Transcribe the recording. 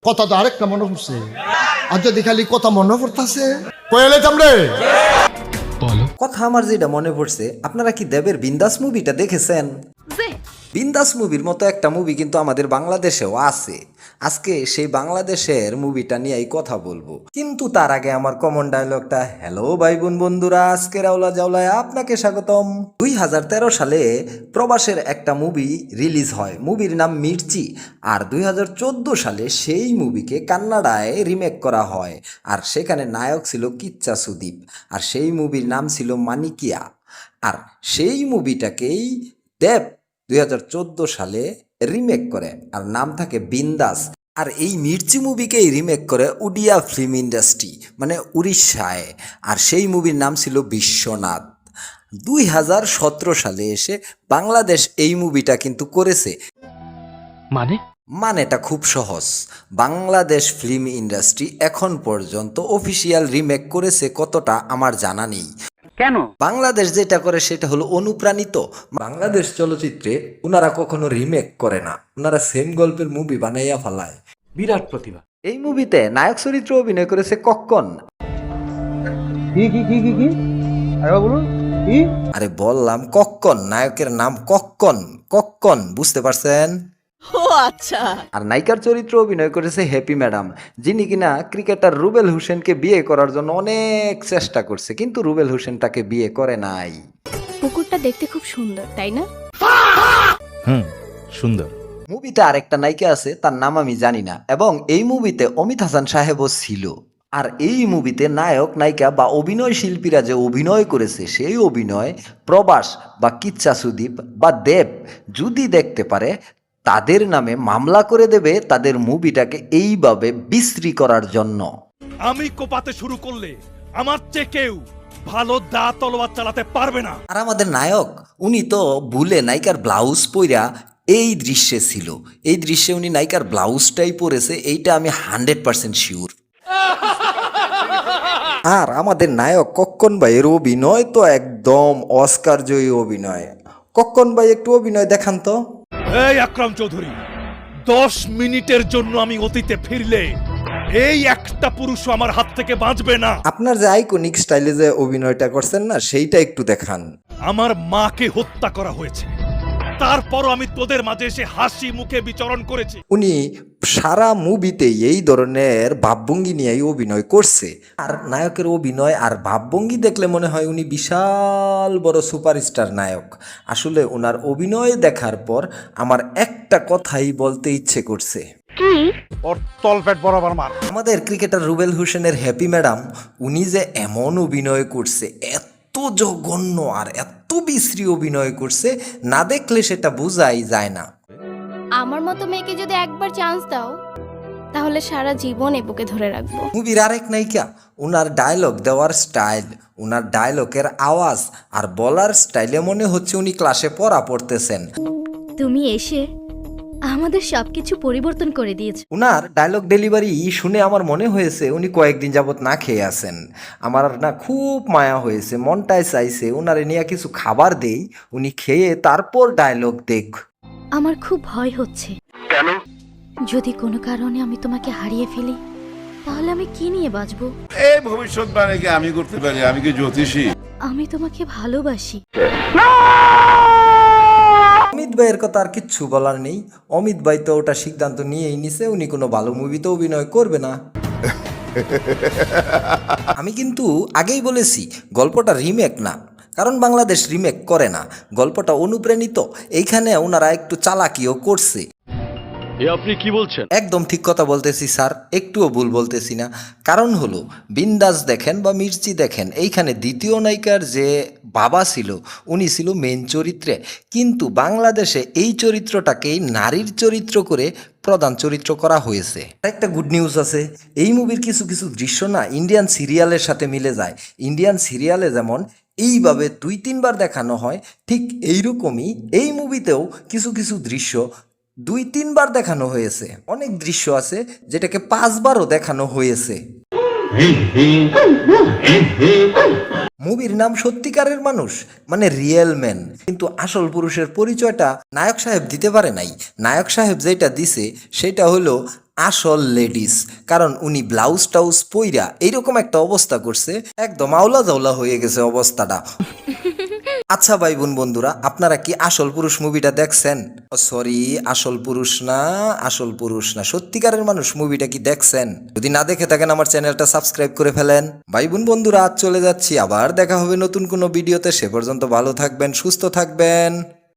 কথা তো আরেকটা মনে পড়ছে। আর যদি খালি কথা মনে পড়তেছে কয়েলে চামড়ে কথা আমার যেটা মনে পড়ছে, আপনারা কি দেবের বিন্দাস মুভিটা দেখেছেন? বিন্দাস মুভির মতো একটা মুভি কিন্তু আমাদের বাংলাদেশেও আছে। আজকে সেই বাংলাদেশের মুভিটা নিয়েই কথা বলবো, কিন্তু তার আগে আমার কমন ডায়লগটা, হ্যালো ভাই বোন বন্ধুরা, আজকে রাউলা জাউলায় আপনাকে স্বাগতম। 2013 সালে প্রবাসের একটা মুভি রিলিজ হয়, মুভির নাম মির্চি। আর 2014 সালে সেই মুভিকে কান্নাডায় রিমেক করা হয়, আর সেখানে নায়ক ছিল কিচ্চা সুদীপ, আর সেই মুভির নাম ছিল মানিকিয়া। আর সেই মুভিটাকেই দেব 2014 সালে রিমেক করে, আর নাম থাকে বিন্দাস। আর এই মির্চি মুভিকেই রিমেক করে উড়িয়া ফিল্ম ইন্ডাস্ট্রি, মানে উড়িষ্যায়। আর সেই মুভির নাম ছিল বিশ্বনাথ। 2017 সালে এসে বাংলাদেশ এই মুভিটা কিন্তু করেছে। মানেটা খুব সহজ, বাংলাদেশ ফিল্ম ইন্ডাস্ট্রি এখন পর্যন্ত অফিসিয়াল রিমেক করেছে কতটা আমার জানা নেই। কেন? বাংলাদেশ যেটা করে সেটা হলো অনুপ্রাণিত। বাংলাদেশ চলচ্চিত্রে ওনারা কখনো রিমেক করে না, ওনারা সেম গল্পের মুভি বানাইয়া ফেলায়। বিরাট প্রতিভা। এই মুভিতে নায়ক চরিত্র অভিনয় করেছে কক্কন। আরে বললাম কক্কন, নায়কের নাম কক্কন। কক্কন, বুঝতে পারছেন? ও আচ্ছা। আর নায়িকার চরিত্র অভিনয় করেছে হ্যাপি ম্যাডাম, যিনি কিনা ক্রিকেটার রুবেল হোসেনকে বিয়ে করার জন্য অনেক চেষ্টা করছে, কিন্তু রুবেল হোসেন তাকে বিয়ে করে নাই। পুকুরটা দেখতে খুব সুন্দর, তাই না? সুন্দর। মুভিতে আরেকটা নায়িকা আছে, তার নাম আমি জানি না, এবং এই মুভিতে অমিত হাসান সাহেবও ছিল। আর এই মুভিতে নায়ক নায়িকা বা অভিনয় শিল্পীরা যে অভিনয় করেছে, সেই অভিনয় প্রবাস বা কিচ্চা সুদীপ বা দেব যদি দেখতে পারে, তাদের নামে মামলা করে দেবে তাদের মুভিটাকে এইভাবে বিশ্রী করার জন্য। আমি কোপাতে শুরু করলে আমার চেয়ে কেউ ভালো দা তলোয়ার চালাতে পারবে না। আর আমাদের নায়ক, উনি তো ভুলে নায়িকার ব্লাউজ পইরা এই দৃশ্যে ছিল। এই দৃশ্যে উনি নায়িকার ব্লাউজটাই পরেছে, এইটা আমি 100% শিওর। আর আমাদের নায়ক কক্কন ভাইয়ের অভিনয় তো একদম অস্কার জয়ী অভিনয়। কক্কন ভাই একটু অভিনয় দেখান তো। এই আকরাম চৌধুরী, 10 মিনিটের জন্য আমি অতীতে ফিরলে এই একটা পুরুষও আমার হাত থেকে বাঁচবে না। আপনার যে আইকনিক স্টাইলে যে অভিনয়টা করছেন না, সেইটা একটু দেখান। আমার মাকে হত্যা করা হয়েছে, তারপরও আমি তোদের মাঝে এসে হাসি মুখে বিচরণ করেছি। উনি সারা মুভিতেই এই ধরনের ভাবভঙ্গি নিয়েই অভিনয় করছে। আর নায়কের অভিনয় আর ভাবভঙ্গি দেখলে মনে হয় উনি বিশাল বড় সুপারস্টার নায়ক। আসলে ওনার অভিনয় দেখার পর আমার একটা কথাই বলতে ইচ্ছে করছে, আমাদের ক্রিকেটার রুবেল হোসেনের হ্যাপি ম্যাডাম, উনি যে এমন অভিনয় করছে, এত জঘন্য আর এত বিশ্রী অভিনয় করছে, না দেখলে সেটা বোঝাই যায় না। আমার মতো মেয়েকে যদি একবার চান্স দাও, তাহলে সারা জীবন এ বুকে ধরে রাখবো। মুভির আরেক নায়িকা, ওনার ডায়লগ দেওয়ার স্টাইল, ওনার ডায়লগের আওয়াজ আর বলার স্টাইলে মনে হচ্ছে উনি ক্লাসে পড়া পড়তেছেন। তুমি এসে আমাদের সবকিছু পরিবর্তন করে দিয়েছো। উনার ডায়লগ ডেলিভারি শুনে আমার মনে হয়েছে উনি কয়েকদিন যাবত না খেয়ে আছেন। আমার না খুব মায়া হয়েছে, মনটায় চাইছে ওনারে নিয়ে কিছু খাবার দেই, উনি খেয়ে তারপর ডায়লগ দেখ। আমার খুব ভয় হচ্ছে। কেন? যদি কোনো কারণে আমি তোমাকে হারিয়ে ফেলি, তাহলে আমি কি নিয়ে বাঁচবো? এই ভবিষ্যৎবাণী কি আমি করতে পারি? আমি কি জ্যোতিষী? আমি তোমাকে ভালোবাসি। অমিত ভাইয়ের কথা আর কিচ্ছু বলার নেই। অমিত ভাই তো ওটা সিদ্ধান্ত নিয়েই নিছে, উনি কোনো ভালো মুভিতে অভিনয় করবে না। আমি কিন্তু আগেই বলেছি গল্পটা রিমেক না, কারণ বাংলাদেশ রিমেক করে না, গল্পটা অনুপ্রাণিত। এইখানে ওনারা একটু চালাকিও করছে। আপনি কি বলছেন? একদম ঠিক কথা বলতেছি স্যার, একটুও ভুল বলতেছি না। কারণ হলো বিন্দাস দেখেন বা মির্চি দেখেন, এইখানে দ্বিতীয় নায়িকার যে বাবা ছিল, উনি ছিল মেন চরিত্রে, কিন্তু বাংলাদেশে এই চরিত্রটাকেই নারীর চরিত্র করে প্রধান চরিত্র করা হয়েছে। একটা গুড নিউজ আছে, এই মুভির কিছু কিছু দৃশ্য না ইন্ডিয়ান সিরিয়ালের সাথে মিলে যায়। ইন্ডিয়ান সিরিয়ালে যেমন এইভাবে 2-3 বার দেখানো হয়, ঠিক এইরকমই এই মুভিতেও কিছু কিছু দৃশ্য 2-3 বার দেখানো হয়েছে। অনেক দৃশ্য আছে যেটাকে 5 বারও দেখানো হয়েছে। মুভির নাম সত্যিকারের মানুষ, মানে রিয়েল ম্যান, কিন্তু আসল পুরুষের পরিচয়টা নায়ক সাহেব দিতে পারে নাই। নায়ক সাহেব যেটা দিছে সেটা হলো আসল লেডিস, কারণ উনি ব্লাউজ টাউজ পইরা এইরকম একটা অবস্থা করছে, একদম আওলা জাওলা হয়ে গেছে অবস্থাটা। আচ্ছা ভাই বোন বন্ধুরা, আপনারা কি আসল পুরুষ মুভিটা দেখছেন? সরি, আসল পুরুষ না, সত্যিকারের মানুষ মুভিটা কি দেখছেন? যদি না দেখে থাকেন আমার চ্যানেলটা সাবস্ক্রাইব করে ফেলেন। ভাই বোন বন্ধুরা, আজ চলে যাচ্ছি, আবার দেখা হবে নতুন কোনো ভিডিওতে। সে পর্যন্ত ভালো থাকবেন, সুস্থ থাকবেন।